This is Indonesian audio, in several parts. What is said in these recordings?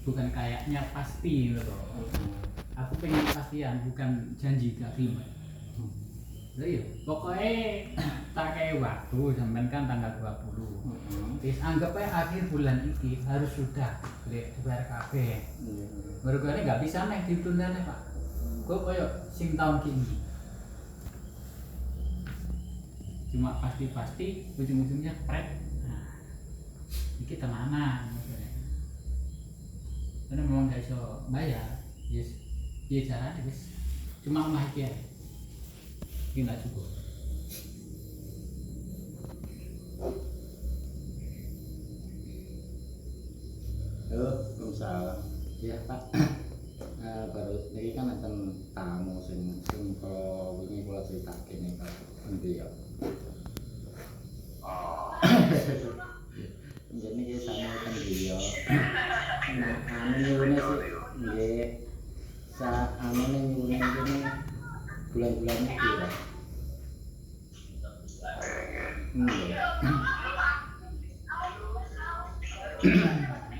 bukan kayaknya pasti gitu. Aku pengen kepastian, bukan janji gak terima. Iya, pokoknya tak kayak waktu sampean kan tanggal 20. Terus anggap aja akhir bulan ini harus sudah dibayar kabeh. Mergane nggak bisa nek ditunda nek Pak. Kok koyo sing tahun kini. Cuma pasti ujung-ujungnya pret. Nah, iki tenanan maksudnya. Karena memang gak iso bayar. Yes. Iya caranya wis. Cuma omah iki ae. Ini nggak cukup. Halo, Waalaikumsalam. Ya Pak, baru ini kan akan tamu sing kalau ini kalau cerita ini Pak, nanti ya. Jadi kita sama kan dia. Nah, nyuwunnya sih, nggih. Nyuwunnya ini bulan-bulannya kira.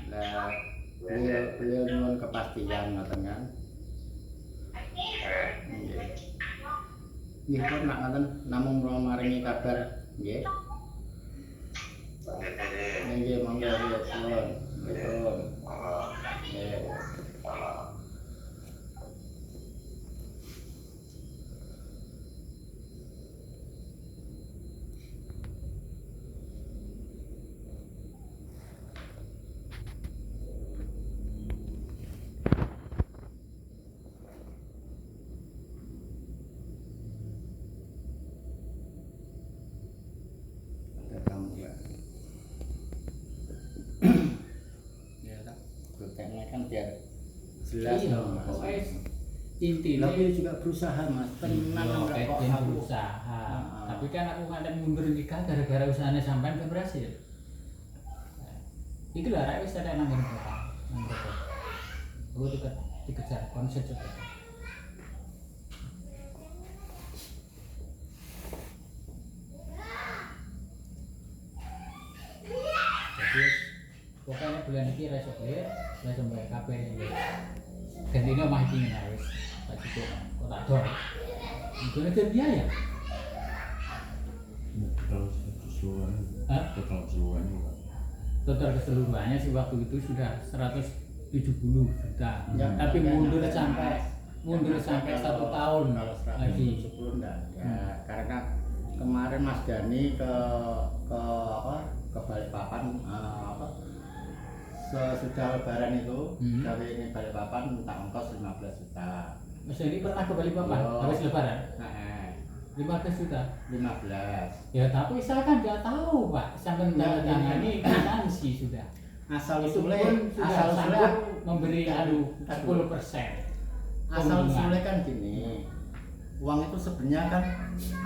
Nah, beliau nyuwun kepastian ngoten kan. Nggih. Nggih kok nak ngoten namung maringi kabar nggih. Nggih monggo ya suwun. Betul. Nggih. Kan biar jelas iya, dong Mas. pokoknya intinya Tapi juga berusaha Mas, tenang enggak kok aku berusaha. Tapi kan aku kadang mundur nikah gara-gara usahanya sampean kan berhasil. Itu lah rakyat wis ada nang ngene kok. Nang kok. Aku dikejar konsep juga. Jadi pokoknya bulan ini rasa clear, rasa bayar kabeh ini. Gantine omah iki ngene wis. Tak cukup kok tak dol. Itu ada biaya. Total keseluruhannya sih waktu itu sudah 170 juta. Ya, tapi mundur sampai 1 tahun kalau lagi. 170 enggak. Ya, karena kemarin Mas Dani ke Balikpapan sesudah lebaran itu dari ini Balikpapan minta ongkos 15 juta. Mas Dani pernah ke Balikpapan habis lebaran? 15 juta. 15. Ya tapi saya kan nggak tahu Pak, sampai menandatangani kwitansi sudah. Asal Itu usulnya pun sudah sanggup memberi 10%. Asal usulnya kan gini. Uang itu sebenarnya kan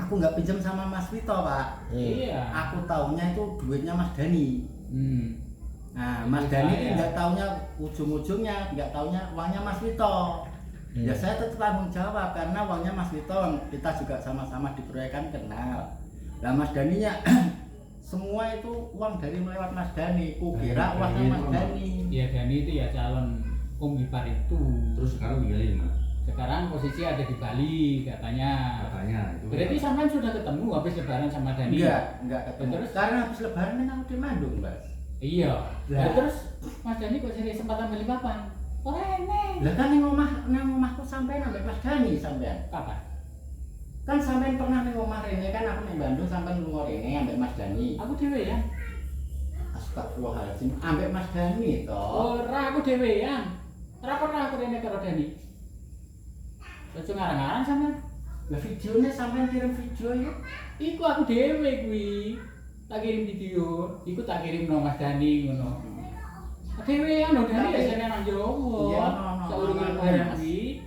aku nggak pinjam sama Mas Vito Pak. Iya. Aku taunya itu duitnya Mas Dani. Nah Mas Dani itu nggak taunya ujung-ujungnya, nggak taunya uangnya Mas Vito. Ya saya tetap tanggung jawab karena uangnya Mas Vito, kita juga sama-sama di proyek kan kenal. Lah Mas Daninya semua itu uang dari melewat Mas Dani. Kukira uangnya Mas Dani. Iya Dani itu ya calon ipar itu. Terus sekarang tinggal di mana? Sekarang posisi ada di Bali katanya. Itu. Berarti sampean sudah ketemu habis lebaran sama Dani? Enggak ketemu. Terus karena habis lebaran kan aku di Bandung, Mas. Iya. Lah. Terus Mas Dani kok sering kesempatan beli papan? Oh enek. Lah kan nang omahku sampean ambek Mas Dani sampean. Kapan? Kan sampean pernah ning omah rene kan aku ning Bandung sampean lunga rene ambek Mas Dani. Aku dhewean. Astagfirullahaladzim, ambek Mas Dani to. Ora aku dhewean. Ora pernah aku rene karo Dani. Ojo ngarang-ngarang sampean. Lah videonya sampean kirim video ya. Iku aku dhewe kuwi. Tak kirim video, iku tak kirim nang Mas Dani ngono. Dhewean lho Dani ya jane nang Jawa. Iya, Saurunge no, lebaran Mas. iki.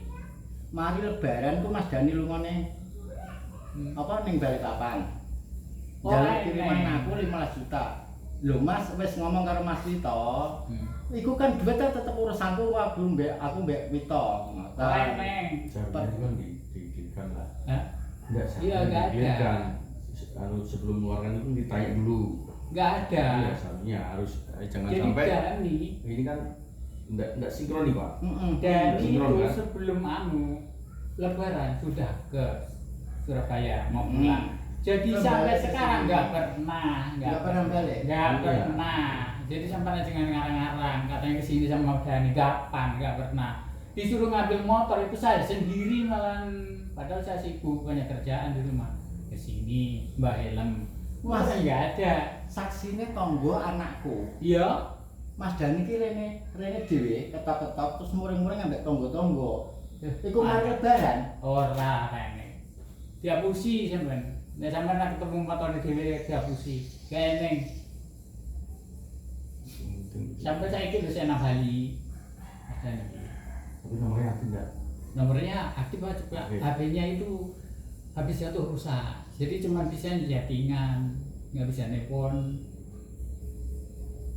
Mari lebaran ku Mas Dani lungane apa ning Balikpapan. Oh, Jalur enek. kiriman aku 15 juta. Lho Mas wis ngomong karo Mas Vito. Iku kan duitnya tetep urusanku aku mbek Vito. Neng. Seharusnya itu kan diizinkan lah. Hah? Enggak, Iya, enggak ada. diizinkan. Sebelum mengeluarkan itu ditanya dulu. Enggak ada. Iya, seharusnya harus jangan Jadi sampai Dani ini kan enggak sinkron nih Pak. Dan Sinkron, itu kan? sebelum Lebaran sudah ke Surabaya mau pulang. Jadi Kembali sampai ke sekarang sini. nggak pernah balik. nggak Iya. pernah. Jadi sampai dengan ngarang-ngarang katanya kesini sama Dani, kapan? Nggak pernah. Disuruh ngambil motor itu saya sendiri malah, padahal saya sibuk banyak kerjaan di rumah. Kesini Mbak Helm, Mas. masa nggak ada? Saksine tonggo anakku. Iya. Mas Dani ki rene dhewe ketok-ketok terus muring-muring ambek tonggo-tonggo. Iku mari lebaran. Ora rene. Diapusi sampean. Nek sampean nak ketemu motor dhewe diapusi. Keneng. Sampai saiki wis enak Bali. Dan Tapi nomornya aktif enggak? nomornya aktif aja, Pak. Oke. HP-nya itu habis jatuh rusak. Jadi cuma bisa chattingan, nggak bisa nelpon.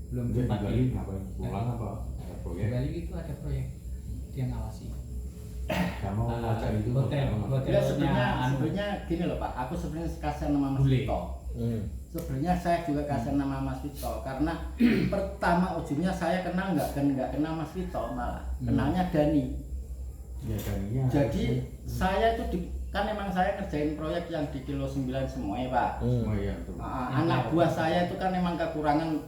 Belum Dia di sempat Bali ngapain? Pulang apa? Ada Di proyek? Bali itu ada proyek dia ngawasi. Kamu ngajak itu hotel, sama- hotel. Ya sebenarnya anu. sebenarnya gini loh Pak, aku sebenarnya kasih nama Mas Bule. Vito. Sebenarnya saya juga kasih nama Mas Vito karena pertama ujungnya saya kenal nggak kenal Mas Vito malah kenalnya Dani. Ya Daninya. Jadi saya itu kan emang saya ngerjain proyek yang di Kilo 9 semua ya Pak. Oh iya betul. Anak buah saya itu kan emang kekurangan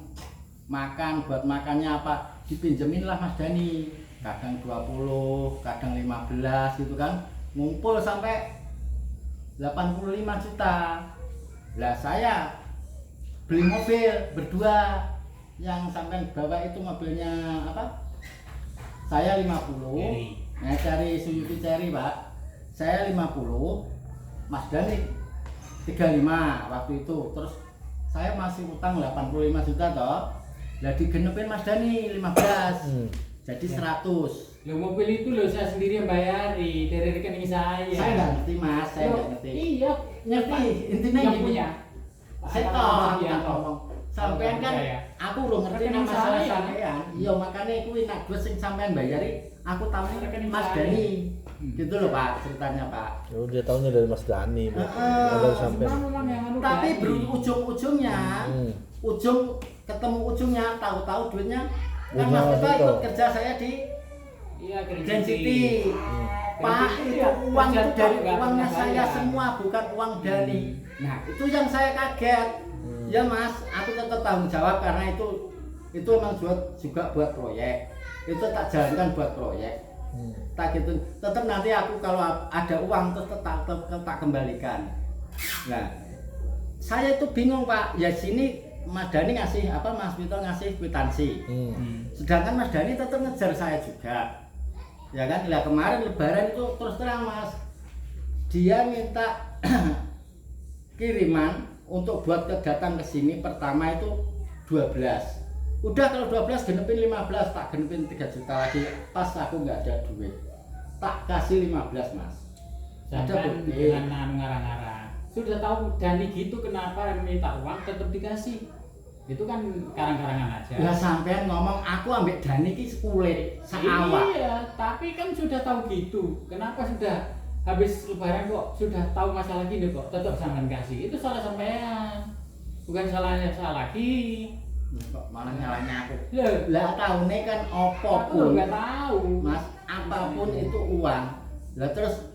makan, buat makannya apa dipinjemin lah Mas Dani, kadang 20, kadang 15 gitu kan, ngumpul sampai 85 juta. Lah saya beli mobil berdua, yang sampai bawa itu mobilnya apa? Saya 50, cari Suzuki Cherry Pak. Saya 50, Mas Dani 35 waktu itu. Terus saya masih utang 85 juta toh. Lah digenepin Mas Dani 15. Jadi 100. Lo mobil itu lo saya sendiri yang bayari dari rekening saya. Saya nggak ngerti Mas, saya nggak ngerti. Iya, Ngerti, intinya yang gini. punya. Saya tahu ngomong. Sampean kan aku udah ngerti Rekening nama masalah saya. sampean. Iya makanya kuwi nak duit sing sampean bayari, aku tahu Rekening Mas saya. Dani. Gitu loh Pak ceritanya Pak. Oh, dia tahunya dari Mas Dani, Bu. Heeh. Bukan dari sampai. Memang yang anu Tapi Dani. berujung-ujungnya, ujung ketemu ujungnya, tahu-tahu duitnya kan Duitnya Mas Vito Mas Vito. ikut kerja saya di Iya, Grand City. Pak, itu uang itu dari uangnya saya semua, bukan uang Dani. Nah, itu yang saya kaget. Ya Mas, aku tetap tanggung jawab karena itu emang juga buat proyek. Itu tak jalankan buat proyek. Tak gitu. Tetap nanti aku kalau ada uang terus tak kembalikan. Nah, saya itu bingung Pak. Ya sini Mas Dani ngasih apa, Mas Vito ngasih kwitansi. Sedangkan Mas Dani tetap ngejar saya juga. Ya kan, lah kemarin lebaran itu terus terang Mas, dia minta kiriman untuk buat datang ke sini pertama itu 12. Udah kalau 12 genepin 15, tak genepin 3 juta lagi. Pas aku nggak ada duit, tak kasih 15 Mas. Ada Sampai bukti. dengan anu ngarang-ngarang. Sudah tahu Dani gitu kenapa minta uang tetap dikasih. Itu kan karang-karangan aja. Lah sampean ngomong aku ambek Dani ki kulit seawak. Iya, tapi kan sudah tahu gitu. Kenapa sudah habis lebaran kok sudah tahu masalah gini kok tetap sampean kasih? Itu salah sampean. Bukan salahnya saya lagi. Kok malah nyalahnya aku. Loh, Lah tahunnya kan aku apapun nggak tahu. Mas, apapun itu uang. Lah terus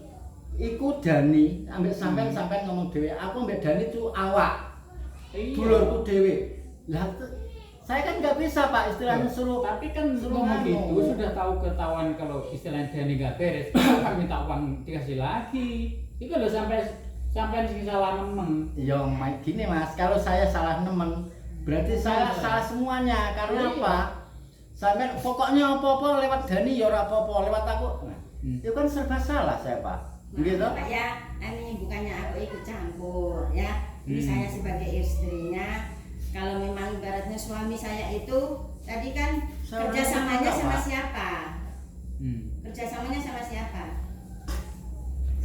iku Dani ambek sampean ngomong dhewe, aku ambek Dani itu awak. Iya. Dulurku dhewe. Lah saya kan nggak bisa Pak istilahnya suruh. Tapi kan Suruh ngomong ngomong. gitu sudah tahu ketahuan kalau istilahnya Dani nggak beres, kan minta uang dikasih lagi. Itu loh sampai sing salah nemen. Ya gini Mas, kalau saya salah nemen berarti saya salah semuanya. Karena Iya. apa? Sampai pokoknya apa-apa lewat Dani ya ora apa-apa lewat aku. Nah, itu kan serba salah saya Pak. Gitu. Pak ya, ini bukannya aku ikut campur ya. Ini saya sebagai istrinya, kalau memang ibaratnya suami saya itu tadi kan Saya kerjasamanya orang sama Pak. siapa? Kerjasamanya sama siapa?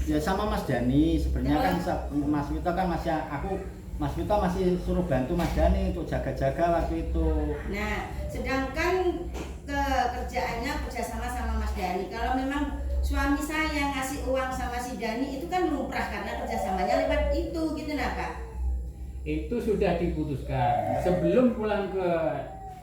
Ya sama Mas Dani sebenarnya kan Terus? Mas Vito kan masih Mas Vito masih suruh bantu Mas Dani untuk jaga-jaga waktu itu. Nah, sedangkan kerjaannya kerjasama sama Mas Dani. Kalau memang suami saya ngasih uang sama si Dani itu kan lumrah karena kerjasamanya lewat itu gitu nah Pak. Itu sudah diputuskan sebelum pulang ke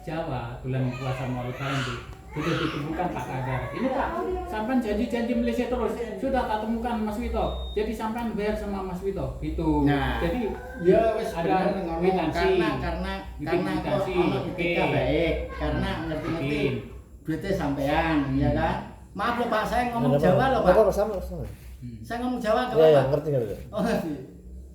Jawa bulan puasa mau lebaran itu sudah ditemukan Pak Kadar. Ini Pak, sampean janji-janji Malaysia terus. Sudah tak temukan Mas Wito. Jadi sampean bayar sama Mas Wito. Gitu. Nah, jadi ya wis ada bener ngomong kwitansi. karena Bikin kwitansi. ono etika Oke. baik karena ngerti-ngerti Bikin. duitnya sampean ya kan. Maaf loh Pak, saya ngomong Ada Jawa loh Pak. apa sama sama. Saya ngomong Jawa Iya, kalau iya, Pak. ngerti ngerti. Oh,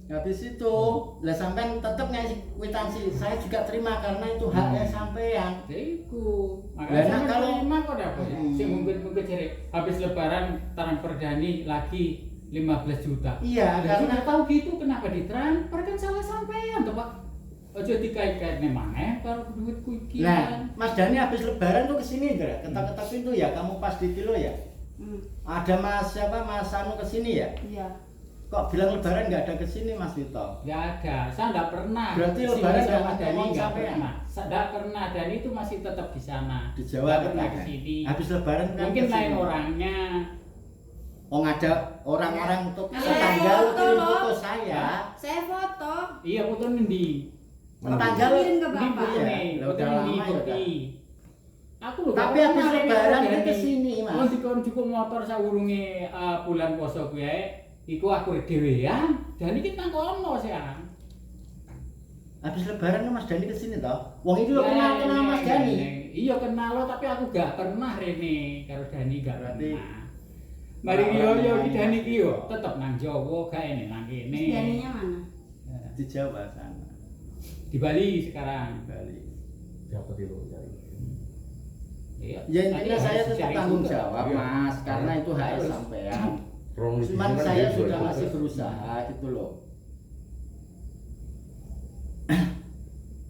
habis itu lah sampean tetap ngasih kwitansi. Saya juga terima karena itu haknya sampean. Iku. Lah, Makanya nah, kalau- terima kok dapat. Sing mungkin jere habis lebaran transfer Dani lagi 15 juta. Iya, Lah, karena sudah tahu gitu kenapa ditransfer kan salah sampean toh Pak. Ojo dikait-kait maneh karo duitku iki. nah, Mas Dani habis lebaran tuh kesini enggak? Ketok-ketok pintu ya, kamu pas di kilo ya? Ada Mas siapa Mas Anu kesini ya? Iya. Kok bilang lebaran nggak ada kesini Mas Wito? Nggak ada, saya nggak pernah. Berarti Kesini lebaran sama nggak Dani ngomong nggak sampean? pernah. Nggak pernah, Dani itu masih tetap di sana. Di Jawa Nggak kan pernah ya? kesini. Habis lebaran kan Mungkin kesini. lain orangnya. Oh ada orang-orang untuk Saya tetangga lu foto kirim loh. foto saya. Saya foto. Iya, foto ngendi? Tetangga lu Kirim ke Ini Bapak. foto Iya, nih, lah foto udah ngendi, lama ya foto. Aku lho. Tapi nggak habis pernah lebaran Dani. dia kesini, Mas. Kalau dikon cukup motor saurunge bulan puasa kuwi iku aku dhewean. Dani ki nang kono sekarang. Habis lebaran kan Mas Dani kesini toh. Wong itu lo kenal Mas Dani. Iya kenal lo tapi aku gak pernah Rene karo Dani gak Berarti pernah. Mari yo ki Dani ki yo tetep nang Jawa gawe nang kene. Terus Daninya mana? di Jawa sana. Di Bali sekarang. Bali. Dapat itu cari. Iya. Ya intinya Tadi saya harus tetap cari tanggung juga. jawab Iya. Mas, karena itu hak Harus. sampean. Rong di Cuman sini kan saya dia sudah jual masih terus. berusaha gitu loh.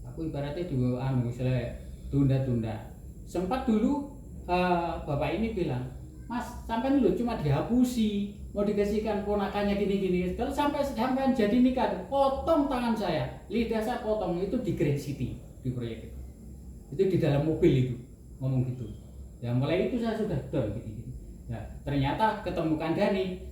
Aku ibaratnya juga misalnya tunda-tunda. Sempat dulu bapak ini bilang, Mas, sampai dulu cuma dihapusi, mau dikasihkan ponakannya gini-gini. Kalau sampai jadi nikah, potong tangan saya, lidah saya potong itu di Grand City di proyek itu di dalam mobil itu ngomong gitu. Ya mulai itu saya sudah down gitu. Ya ternyata ketemukan Dani,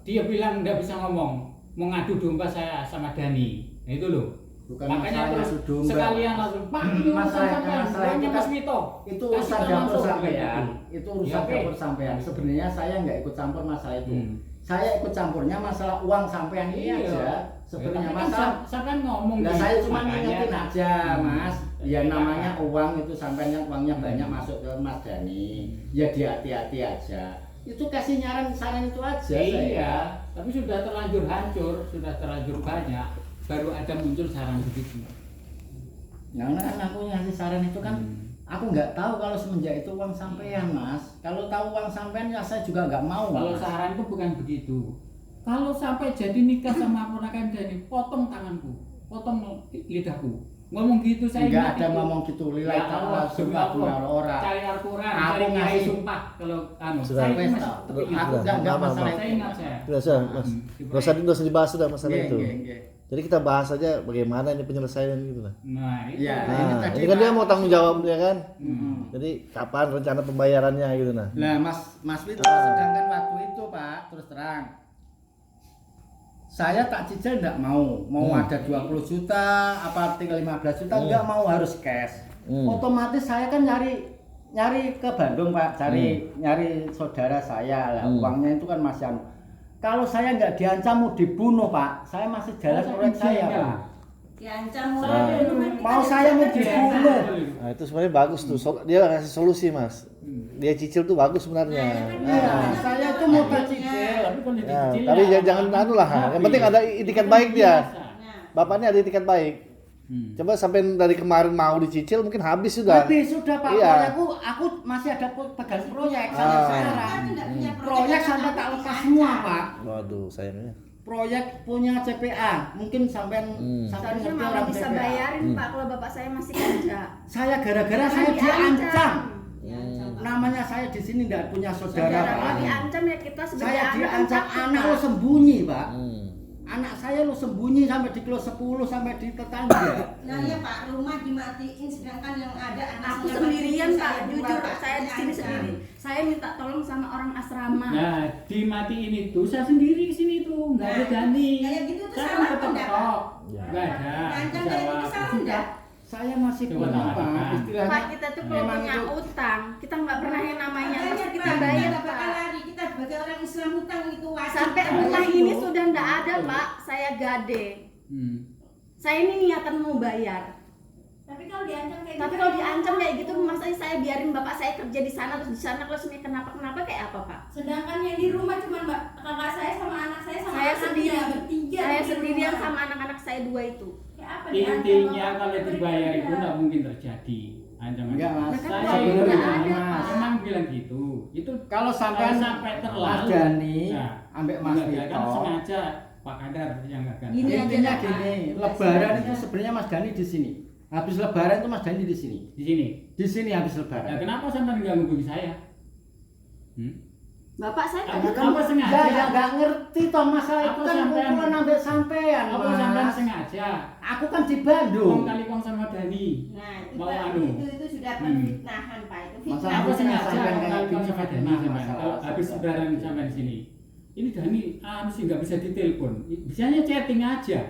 dia bilang nggak bisa ngomong, mau ngadu domba saya sama Dani. Nah itu loh. Bukan Makanya masalah terus ngadu domba. sekalian langsung Pak, ini urusan Masalah- sampean, masalah uangnya itu Mas kan- Wito. Itu Kasih urusan tahu dapur langsung, sampean. gitu. Itu urusan Ya, oke. dapur sampean. Sebenarnya saya nggak ikut campur masalah itu. Hmm. Saya ikut campurnya masalah uang sampean ini Iya. aja. Ya, Sebenarnya tapi kan masalah. sampean ngomong Nah gitu, saya cuma makanya- ngingetin aja Mas. Ya Iya. namanya uang itu sampean yang uangnya Hmm. banyak masuk ke Mas Dani. Ya hati-hati aja. Itu kasih saran itu aja Iya, saya. tapi sudah terlanjur hancur, sudah terlanjur banyak, baru ada muncul saran begitu. Nah, kan aku ngasih saran itu kan aku nggak tahu kalau semenjak itu uang sampean Mas. Kalau tahu uang sampean ya saya juga nggak mau. Kalau Mas. saran itu bukan begitu. Kalau sampai jadi nikah sama ponakan Dani, potong tanganku, potong lidahku. Ngomong gitu saya Nggak ingat ada itu. ngomong gitu lillahi Ya ta'ala Allah, demi sumpah Allah. benar orang. Cari Al-Quran, Aku cari kiai ngasih- sumpah kalau Sudah, saya Wes, masih tahu. tetap Aku ingat. nggak Maaf, masalah maaf. Saya itu. ingat saya. Tidak usah, Mas. Nggak usah dibahas sudah masalah Nggih, itu. nggih, nggih. Jadi kita bahas aja bagaimana ini penyelesaian gitu lah. Nah, itu. Ya, Nah, tadi, ini kan dia Pak. mau tanggung jawab ya kan. Mm-mm. Jadi kapan rencana pembayarannya gitu nah. Lah Mas Wito sedangkan waktu itu Pak terus terang saya tak cicil enggak mau ada 20 juta apa tinggal 15 juta enggak mau harus cash. Otomatis saya kan nyari ke Bandung Pak, nyari saudara saya lah, uangnya itu kan masih anu. Kalau saya nggak diancam mau dibunuh Pak, saya masih jalan proyek saya Pak. Diancam Nah. Mau saya mau dibunuh. Nah, itu sebenarnya bagus tuh. Dia kasih solusi, Mas. Dia cicil tuh bagus sebenarnya. Iya, saya itu mau cicil. Tapi kalau Ya, dicicil tapi ya, jangan anu lah. Yang penting ada itikat baik dia. Bapaknya ada itikat baik. Coba sampai dari kemarin mau dicicil mungkin habis sudah. Habis sudah Pak, Iya. aku masih ada pegang proyek sampai Ah. sekarang. Proyek sampai tak lepas semua Pak. Waduh, sayangnya. Proyek punya CPA, mungkin sampai Seharusnya ngerti malah orang bisa CPA. bayarin Pak kalau bapak saya masih kerja. Saya gara-gara saya diancam. Namanya saya di sini tidak punya saudara Saudara Pak. kalau diancam ya kita sebagai Saya anak diancam takut, anak Pak. lo sembunyi Pak. Hmm. Anak saya lo sembunyi sampai di kilo 10 sampai di tetangga. Nah ya Pak, rumah dimatiin sedangkan yang ada anak Aku sendirian Pak, jujur saya di sini sendiri. Saya minta tolong sama orang asrama. Nah, dimatiin itu saya sendiri di sini tuh, nggak ada Dani. kayak gitu tuh Saya salah tetap enggak, tok. Ya. Nggak ada. Ngancam kayak gitu Jawab. salah enggak? saya masih Coba punya tangan, Pak, tangan. Pak, istilahnya kita tuh kalau memang punya itu- utang, kita nggak pernah yang namanya Makanya, pasti kita Pak, bayar, nggak bakal Pak. lari. Kita sebagai orang Islam hutang itu wajib. Sampai Pak. rumah Wajib. ini sudah nggak ada, Pak. Saya gade. Saya ini niatan mau bayar. Tapi kalau diancam kayak Tapi gitu, kalau diancam kayak gitu, masa saya biarin bapak saya kerja di sana terus di sana kalau semuanya kenapa kayak apa, Pak? sedangkan yang di rumah cuma kakak saya sama anak saya sama Saya anaknya sendiri, bertiga saya di sendirian rumah. sama anak-anak saya 2 itu. Kayak apa diancam Intinya bapak kalau mereka dibayar itu juga. nggak mungkin terjadi ancaman. Enggak, Mas. Mereka Saya tahu itu nggak memang- ada, Pak. memang bilang gitu. Itu kalau sampai sampai terlalu. Mas Dani Nah, ambek Mas enggak, kan Vito sengaja Pak Kadar yang akan. Gini aja intinya dah, Pak. gini, lebaran itu sebenarnya Mas Dani di sini. Habis lebaran itu Mas Dani di sini. Di sini. Di sini habis Nah, lebaran. kenapa sampai nggak hubungi saya? Bapak saya Apa- kan apa sengaja? Ya nggak ngerti toh masalah itu Apa kan sampean- kumpulan ambek sampean, Apa sampai Mas. sengaja? Aku kan di Wong Bandung. kali wong sama Dani. Nah, itu Mau Pak, anu. itu sudah penfitnahan Pak. Itu Masalah fitnah. Apa sengaja sampai wong kayak kali wong gini sama Dani fitnah sampai masalah kalau habis sampai. lebaran sampai di sini. Ini Dani sih nggak bisa ditelepon. Bisanya chatting aja.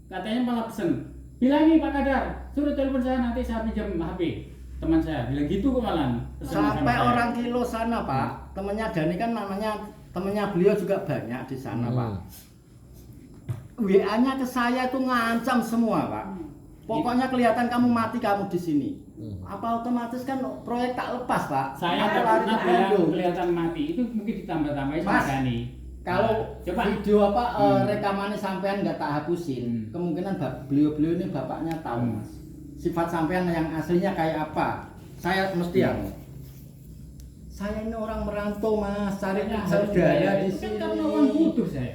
Katanya malah pesen. Bilangi Pak Kadar, suruh telepon saya nanti saya pinjam HP teman saya. Bilang gitu kok malah. Pesen sama Sampai saya. orang kilo sana Pak, temennya Dani kan namanya temennya beliau juga banyak di sana Pak. WA-nya ke saya itu ngancam semua Pak. Pokoknya kelihatan kamu mati kamu di sini. Apa otomatis kan proyek tak lepas Pak? Saya Aku nggak lari pernah ke bilang Bandung. kelihatan mati. Itu mungkin ditambah-tambahin sama Mas, Dani. Kalau coba video apa Hmm. rekamannya sampean nggak tak hapusin, kemungkinan beliau-beliau ini bapaknya tahu Mas. Sifat sampean yang aslinya kayak apa? Saya mesti anu. Saya ini orang merantau Mas, cari Harus saudara dibayar. di Itu kan sini. karena uang butuh saya.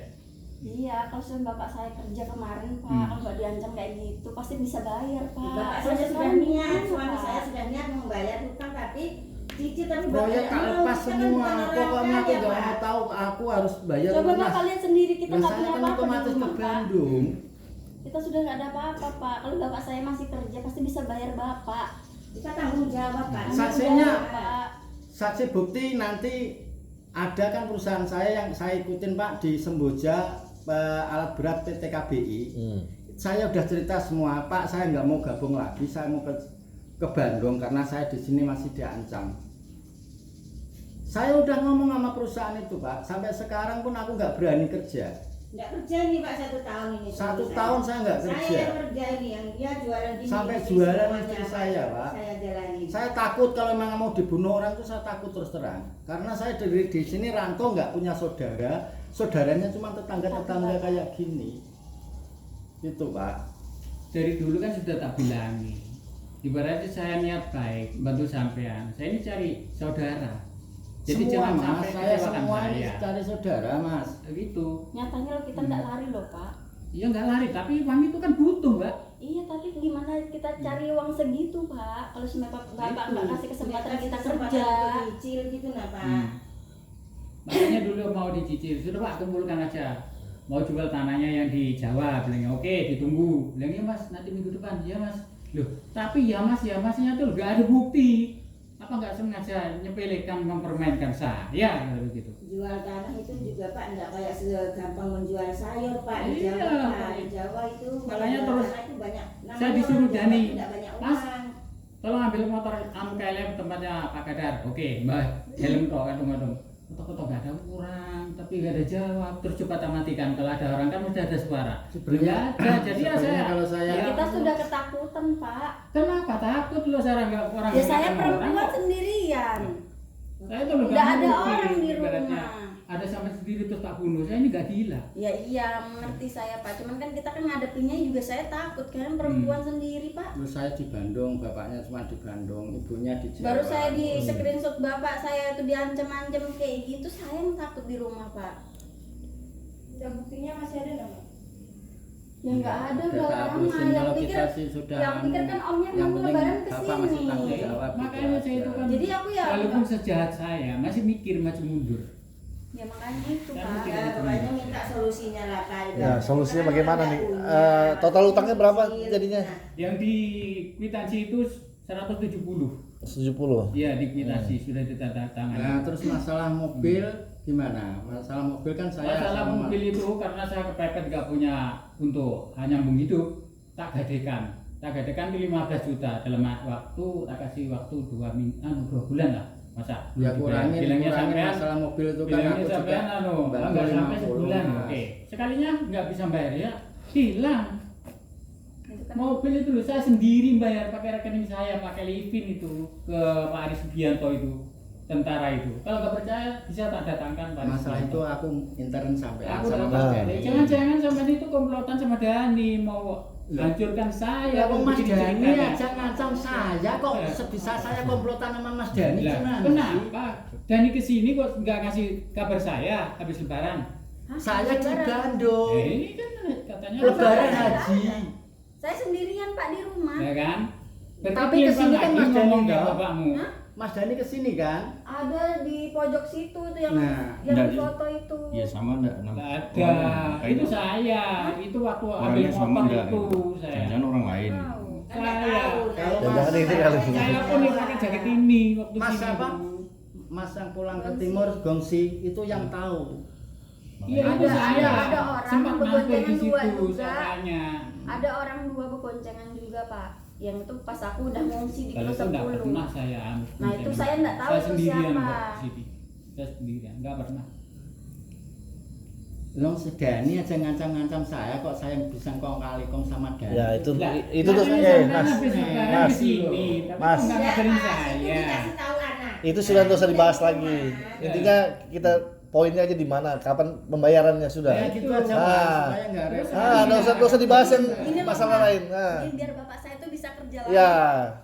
Iya, kalau sudah bapak saya kerja kemarin, Pak, Hmm. kalau nggak diancam kayak gitu, pasti bisa bayar, Pak. Bapak Kalau saya sudah sekarang niat, gimana, suami Pak? saya sudah niat membayar hutang tapi cicil tapi Proyek tak lepas kita kan semua. bukan orang Pokoknya aku kaya, nggak Pak. mau tahu. Aku harus bayar Coba lunas. bapak lihat sendiri, kita Lah, nggak saya punya kan apa-apa di otomatis ke rumah, Pak. Bandung. Kita sudah nggak ada apa-apa, Pak. Kalau bapak saya masih kerja, pasti bisa bayar bapak. Kita tanggung jawab Pak. Saksinya Pak. saksi bukti nanti ada kan perusahaan saya yang saya ikutin Pak di Semboja alat berat PT KBI. Saya udah cerita semua Pak, saya nggak mau gabung lagi, saya mau ke Bandung karena saya di sini masih diancam. Saya udah ngomong sama perusahaan itu Pak, sampai sekarang pun aku nggak berani kerja. Nggak kerja nih Pak 1 tahun ini. Satu suami tahun saya nggak Saya kerja. yang kerja ini, yang dia jualan di Sampai istri jualan semuanya, istri saya, Pak. Saya jalani. Saya takut kalau memang mau dibunuh orang itu saya takut terus terang. Karena saya dari di sini rantau nggak punya saudara, saudaranya cuma tetangga-tetangga kayak gini. Itu Pak. Dari dulu kan sudah tak bilangi. Ibaratnya saya niat baik bantu sampean. Saya ini cari saudara. Jadi Semua jangan Mas, sampai saya kecewakan semua ini saya. cari saudara Mas. Gitu. Nyatanya lo kita nggak lari loh, Pak. Iya nggak lari, tapi uang itu kan butuh, Mbak. Iya, tapi gimana kita cari uang segitu, Pak? Kalau bapak nggak kasih kesempatan kita kerja. Cicil gitu nah Pak. Makanya dulu mau dicicil, sudah Pak kumpulkan aja. Mau jual tanahnya yang di Jawa, bilangnya oke, ditunggu. Bilangnya Mas, nanti minggu depan, ya Mas. Loh, tapi ya Masnya tuh nggak ada bukti. Apa nggak sengaja nyepelekan mempermainkan saya, begitu. Jual tanah itu juga Pak nggak kayak segampang menjual sayur Pak di Iya, Jawa Pak. Pak. Di Jawa itu Makanya menjual terus tanah itu banyak. saya namanya disuruh orang Jawa Dani, tidak banyak Mas, uang. tolong ambil motor KLM tempatnya Pak Kadar. Oke, Mbak, helm toh, kadang-kadang. Foto-foto nggak ada kurang, tapi nggak ada jawab. Terus coba matikan, kalau ada orang kan mesti ada suara. Sebenarnya- Nggak ada, jadi ya sebenarnya saya. kalau saya- ya, Kita sudah ketakutan, Pak. Kenapa takut lo saya nggak orang? Ya saya nggak ada perempuan orang. sendirian. Saya tuh Nggak ada mungkin, orang di ibaratnya. rumah. Ada sama sendiri terus tak bunuh. Saya ini nggak gila. Ya iya, mengerti saya, Pak. Cuman kan kita kan ngadepinnya juga saya takut kan perempuan sendiri, Pak. Terus saya di Bandung, bapaknya cuma di Bandung, ibunya di Jawa. Baru saya di screenshot bapak saya itu diancam-ancam kayak gitu, saya yang takut di rumah, Pak. Udah buktinya masih ada nggak, Mbak? Ya nggak ada, Udah udah tak lama. hapusin, Yang kalau pikir, kita sih sudah yang pikir kan omnya yang mau penting lebaran bapak masih tanggung kesini. jawab. Makanya saya itu kan. Jadi aku ya- walaupun sejahat saya masih mikir maju mundur. Ya makanya gitu, Kan Pak. mungkin- Ya pokoknya minta solusinya lah Pak. Ya, solusinya Karena bagaimana nggak nih? punya. Total utangnya berapa Cicil. jadinya? Nah, Yang di kwitansi itu 170. 70. Iya di kwitansi sudah ditandatangani. Nah, terus masalah mobil gimana? Masalah mobil kan saya Masalah sama mobil itu karena saya kepepet gak punya untuk nyambung hidup, tak gadekan. tak gadekan ke 15 juta dalam waktu tak kasih waktu 2 bulan lah masa Ya kurangin sampean masalah mobil itu kan bilangnya aku juga sampean nggak sampai 50, sebulan Mas. oke sekalinya nggak bisa bayar ya hilang Itu kan mobil itu loh saya sendiri bayar pakai rekening saya pakai livin itu ke Pak Aris Sugianto itu tentara itu kalau nggak percaya bisa tak datangkan Pak Aris Masalah itu Sugianto. aku intern sampai Aku sama udah Mas tahu. Dani. Jangan-jangan sampai itu komplotan sama Dani mau hancurkan saya. Ya Mas bikin Dani ceritanya. aja ngancam saya kok sebisa saya komplotan sama Mas Dani Lah, gimana? kenapa? Dani kesini kok nggak ngasih kabar saya habis lebaran? Hah? Saya di Lebaran? Bandung. Ini kan katanya Lebaran Saya haji. ada. Saya sendirian Pak di rumah. ya kan? Tapi Berarti kesini Pak kan Nadi Mas Dani ngomong ke enggak? bapakmu. Hah? Mas Dani kesini kan? Ada di pojok situ tuh yang Nah, yang enggak, di foto itu. Iya sama enggak? Nggak ada. Itu saya. Itu waktu ambil Orangnya sama motor enggak? itu saya. Jangan orang lain. Tahu. Saya. Kalau Jangan ini kali. Saya pun nih pakai jaket ini waktu Mas sini. apa? Mas yang pulang ke timur Gongsi itu yang tahu. Iya itu Ada- saya. ada orang Sempat mampir di berboncengan dua situ juga. saya tanya. Ada orang 2 begoncengan juga Pak. Yang itu pas aku udah ngungsi di Kalau Kilo itu nggak 10. pernah saya Nah, itu saya nggak tahu saya itu sendirian siapa. kok di sini. Saya sendirian, nggak pernah. Long Dani aja ngancam-ngancam saya kok saya bisa kong kali kong sama Dani. Ya itu Lah, itu tuh makanya eh sampai Mas. habis lebaran Mas. ke sini, tapi Mas. kok nggak ngabarin Itu saya. dikasih tahu anak. Itu sudah nggak usah dibahas lagi. Intinya kita poinnya aja di mana, kapan pembayarannya sudah. Ya gitu aja Ah. Mas, supaya nggak repot. Nggak usah dibahas yang Ini loh, masalah Pak. lain. Nah. Ini biar bapak saya tuh bisa kerja lagi. Ya,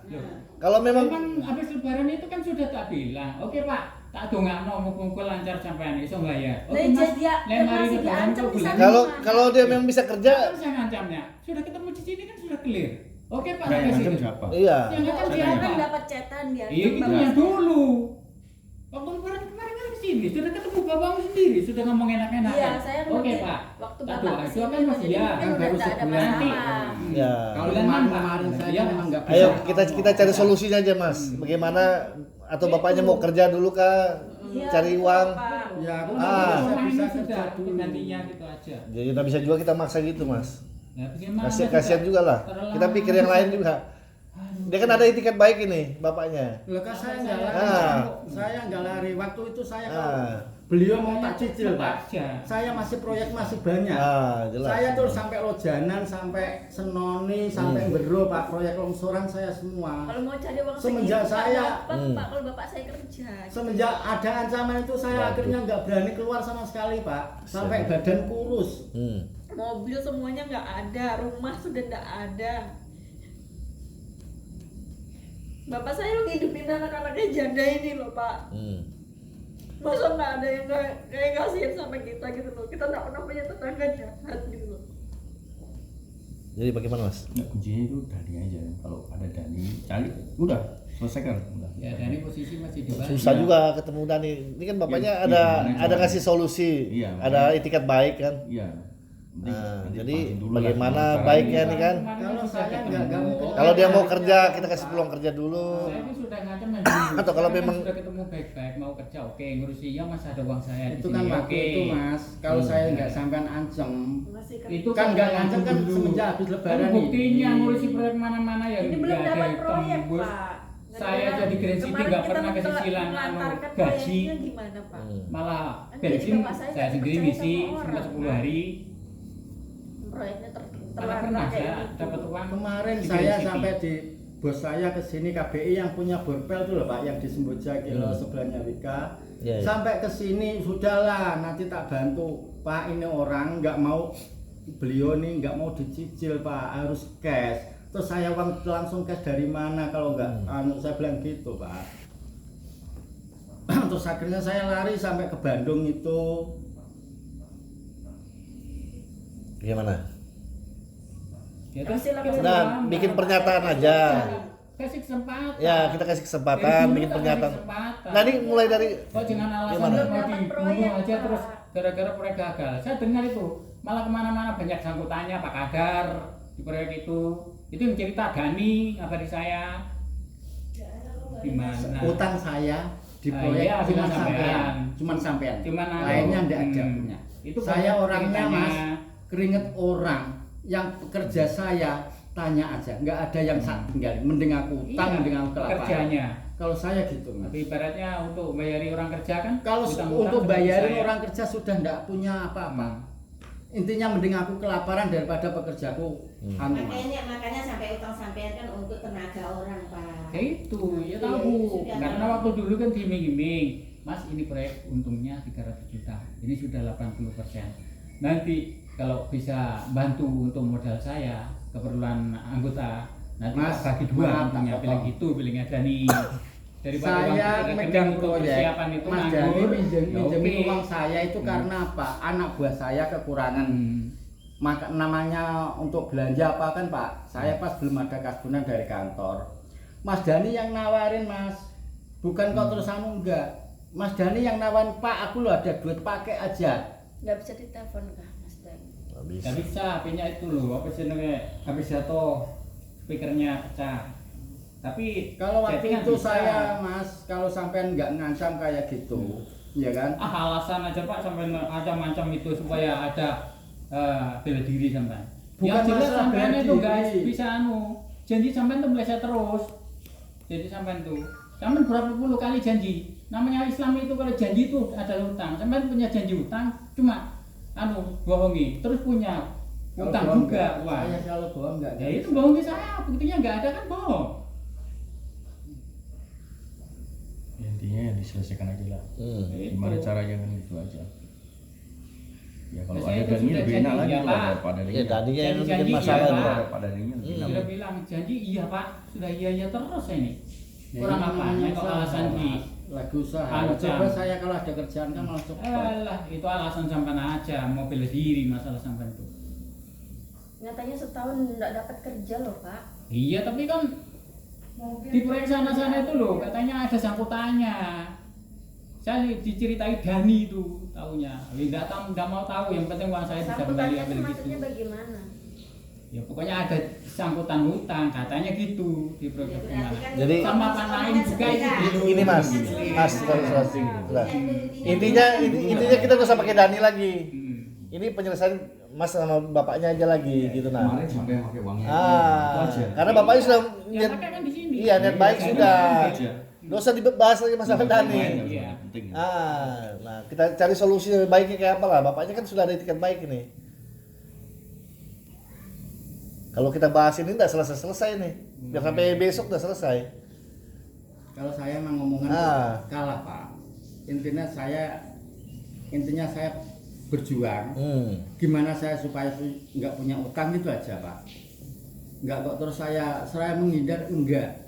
Loh, kalau memang habis lebaran itu kan sudah tak bilang, oke Pak, tak dongakno muga-muga lancar sampean iso bayar. Lah, dia lemari masih lebaran diancam kok di bulan. sana. kalau dia memang bisa kerja, Kan saya ngancamnya. Sudah ketemu di sini kan sudah clear. Oke Pak, Nah, saya yang kasih. ngancam siapa? iya. Yang ngancam Dia siapa? kan dapat cetan dia. Iya gitu yang dulu. Waktu lebaran kemarin kan kesini, sudah ketemu bapakmu sendiri, sudah ngomong enak-enak. Iya, saya Oke ngerti. Pak. Waktu Tak bapak doa, kesini doakan Mas jadi ya. kan kan udah baru nggak ada sebulan. masalah. Ya. Kalau Bulan kemarin Pak. saya Iya. kan memang nggak bisa. Ayo kita cari solusinya aja Mas. Bagaimana atau bapaknya mau kerja dulu kah? Iya, Cari gitu, uang. Pak. Ya aku Ah. bisa Rumah ini bisa sudah kerja dulu. penggantinya gitu aja. Jadi nggak bisa juga kita maksa gitu Mas. Nah, bagaimana Kasihan juga lah. Kita pikir yang lain juga. Dia kan ada itikat baik ini bapaknya. Loh kan saya nggak lari, Ah. saya nggak lari. Waktu itu saya kalau Ah. beliau mau tak cicil Pak. Aja. Saya masih proyek masih banyak. Ah, jelas. Saya tuh sampai Lojanan, sampai Senoni, sampai Bero Pak, proyek longsoran saya semua. Kalau mau cari uang Semenjak segitu, Pak, saya- dapat, Pak, kalau bapak saya kerja. Semenjak ada ancaman itu saya Waduh. akhirnya nggak berani keluar sama sekali Pak. Sampai badan kurus. Mobil semuanya nggak ada, rumah sudah nggak ada. Bapak saya ngidupin anak-anaknya janda ini loh Pak. Masa nggak ada yang kayak kasihin sama kita gitu loh. Kita nggak pernah punya tetangga jahat gitu loh. Jadi bagaimana Mas? Nggak, kuncinya itu Dani aja. Kalau ada Dani, cari, udah selesaikan. Udah. Ya dari posisi masih di bawah. Susah juga ketemu Dani. Ini kan bapaknya Iya, ada iya, ada iya. kasih solusi. Iya, Ada itikat baik kan. Iya. Penting Nah, nanti jadi pasin dulu bagaimana lah gimana baiknya caranya. nih kan? Kalau saya nggak mungkin. Kalau dia mau kerja, kita kasih peluang kerja dulu. Saya ini sudah ngacem yang dulu. Atau kalau Saya kan memang- sudah ketemu baik-baik mau kerja, oke ngurusi ya masih ada uang saya di Itu sini, kan waktu oke. itu Mas. Kalau saya nggak sampean ancam, Masih Itu kan nggak yang ngancam kan dulu. semenjak habis lebaran Kan buktinya ini. ngurusi proyek mana-mana ya Ini belum nggak ada dapat yang proyek, tembus. Pak. Saya jadi Grand City Kemarin nggak kita pernah kesisilan melantarkan gaji, proyeknya gimana Pak? malah Kan bensin jadi bapak saya saya nggak sendiri percaya ngisi sama sampai orang, 10 Pak. hari. Proyeknya Malah pernah kayak saya gitu. dapat uang Kemarin di saya Grand City. sampai di bos saya ke sini KBI yang punya borpel tuh loh Pak, yang di Semboja Kilo sebelahnya Wika. Iya, iya. Sampai ke sini sudahlah, nanti tak bantu Pak, ini orang nggak mau, beliau nih nggak mau dicicil Pak, harus cash. Terus saya uang langsung cash dari mana kalau nggak saya bilang gitu Pak. Terus akhirnya saya lari sampai ke Bandung itu. Gimana? Ya, terus Kasih lah, kita Nah, bilang, bikin Pak, pernyataan saya aja. kasih kesempatan. Ya, kita kasih kesempatan, Dari dulu bikin tak pernyataan. kasih kesempatan. Nah, ini mulai dari Kok jangan alasan Gimana? mau Dapat dibunuh proyek, aja Pak. terus gara-gara proyek gagal. Saya dengar itu malah kemana-mana banyak sangkutannya Pak Kadar di proyek itu. Itu yang cerita Dani ngabari saya. Gimana? Utang saya di Ah, proyek iya, cuma bilang sampean, cuman sampean. Cuman anu. Lainnya enggak ada Hmm. punya. Itu Saya banyak orangnya ceritanya. Mas, keringet orang yang pekerja saya tanya aja, nggak ada yang sak tinggal, mending aku utang, Iya, mending aku kelaparan. kerjanya. Kalau saya gitu, Mas. Tapi ibaratnya untuk bayari orang kerja kan, Kalau utang-utang untuk seperti bayarin saya. orang kerja sudah nggak punya apa-apa. Intinya mending aku kelaparan daripada pekerjaku anu, Mas. Makanya sampai utang sampean kan untuk tenaga orang, Pak. Ya itu, ya Iya, tahu. sudah Karena tahu. waktu dulu kan diiming-iming, Mas ini proyek untungnya 300 juta, ini sudah 80%. Nanti kalau bisa bantu untuk modal saya, keperluan anggota, nanti Mas, bagi dua maaf, untungnya, tak pilih potong. gitu, pilihnya Dani. Daripada Saya uang rekening megang untuk proyek, persiapan itu Mas nganggur, Dani ya minjemin oke. uang saya itu karena apa? Anak buah saya kekurangan maka namanya untuk belanja apa kan Pak? Saya pas belum ada kasbonan dari kantor. Mas Dani yang nawarin Mas, bukan kok terus anu enggak. Mas Dani yang nawarin Pak, aku loh ada duit pakai aja. Nggak bisa ditelepon kah Mas Dan? Gak bisa, HP-nya itu loh, apa sih namanya, habis jatuh, speakernya pecah. Tapi Kalau waktu settingan itu bisa. saya Mas, kalau sampean nggak ngancam kayak gitu, ya kan? alasan aja Pak sampai macam-macam itu supaya ada bela diri sampai. Bukan Yang jelas masalah sampean bela itu diri. guys bisa janji sampean tuh meleset terus. Jadi sampean tuh, sampean berapa puluh kali janji. Namanya Islam itu kalau janji itu ada utang. Sampean punya janji utang cuma bohongi, terus punya Kalau utang bohong juga. nggak, Wah, saya kalau bohong nggak. ya itu bohongi saya, buktinya nggak ada kan bohong. Ya, intinya ya diselesaikan aja lah. Gimana Itu. caranya kan itu aja. Ya kalau Saya ada itu Dani sudah lebih janji, enak lagi ya, kalau Pak. daripada Ya Dani. tadinya yang bikin Janji, masalah iya, itu. Pak. Daripada Dani lebih enak. Sudah bilang janji iya Pak, sudah iya terus ini. Ya, Kurang ini apa? namanya Kok usaha, alasan di Mas. Lagi usaha. Ancam. Coba saya kalau ada kerjaan kan malah cepat. Alah, itu alasan sampean aja, mau bela diri masalah sampean itu. Nyatanya setahun nggak dapat kerja loh Pak. Iya, tapi kan di proyek sana-sana itu loh, katanya ada sangkutannya. Saya diceritai Dani itu, taunya. Nggak mau tahu, yang penting uang saya bisa kembali Sambutannya ambil itu gitu. maksudnya bagaimana? Ya pokoknya ada sangkutan hutang, katanya gitu di proyek kemarin. Jadi- sama Pak Naim juga itu. Ini Mas, sudah. Intinya kita nggak usah pakai Dani lagi. Ini penyelesaian Mas sama bapaknya aja lagi gitu nah. Kemarin sampai pakai uangnya itu aja. Karena bapaknya sudah Ya, makanya kan di sini. iya niat baik Karena sudah. aja. Nggak usah dibahas lagi masalah Dani. Iya. Penting. Nah kita cari solusi yang baiknya kayak apa lah. Bapaknya kan sudah ada itikat baik ini. Kalau kita bahas ini nggak selesai nih. Biar sampai besok udah selesai. Kalau saya emang ngomongan kalah Pak. Intinya saya berjuang. Gimana saya supaya nggak punya utang itu aja Pak. Nggak kok terus saya menghindar enggak.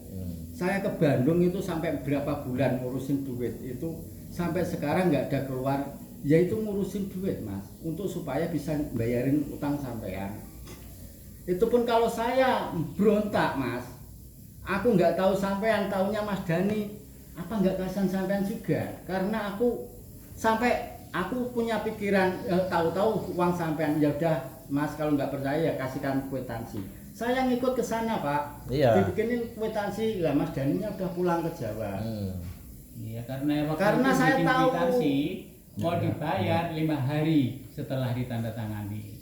Saya ke Bandung itu sampai berapa bulan ngurusin duit itu sampai sekarang nggak ada keluar. Yaitu ngurusin duit Mas untuk supaya bisa bayarin utang sampean. Itu pun kalau saya berontak Mas. Aku nggak tahu sampean, taunya Mas Dani. Apa nggak kasihan sampean juga? Karena aku punya pikiran tahu-tahu uang sampean ya udah Mas kalau nggak percaya ya kasihkan kwitansi. Saya ngikut ke sana Pak. Iya. Dibikinin kwitansi lah Mas Daninya udah pulang ke Jawa. Iya, karena waktu Karena itu saya bikin tahu. kwitansi mau dibayar 5 hari setelah ditandatangani.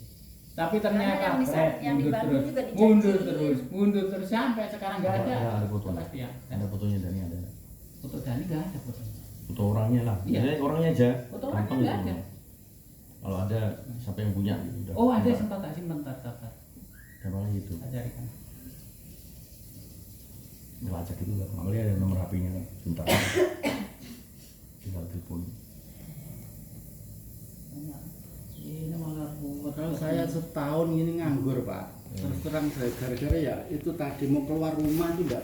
Tapi ternyata Karena yang di Fred yang di mundur Bandung terus, juga dijanjiin. mundur terus sampai sekarang nggak ada. Ada fotonya. Kepastian. Ada fotonya Dani ada. Foto Dani nggak ada fotonya. Foto orangnya lah. Iya. Jadi orangnya aja. Foto orangnya Gampang nggak itu. ada. Kalau ada siapa yang punya gitu. Udah. Oh ada sempat tak simpan tar. Gampang gitu. Tak carikan. Ngelacak itu lah. Makanya ada nomor HP-nya kan. Bentar. Tinggal telepon. Ini malah buat Kalau saya setahun ini nganggur Pak. Terus terang saya gara-gara ya itu tadi mau keluar rumah itu enggak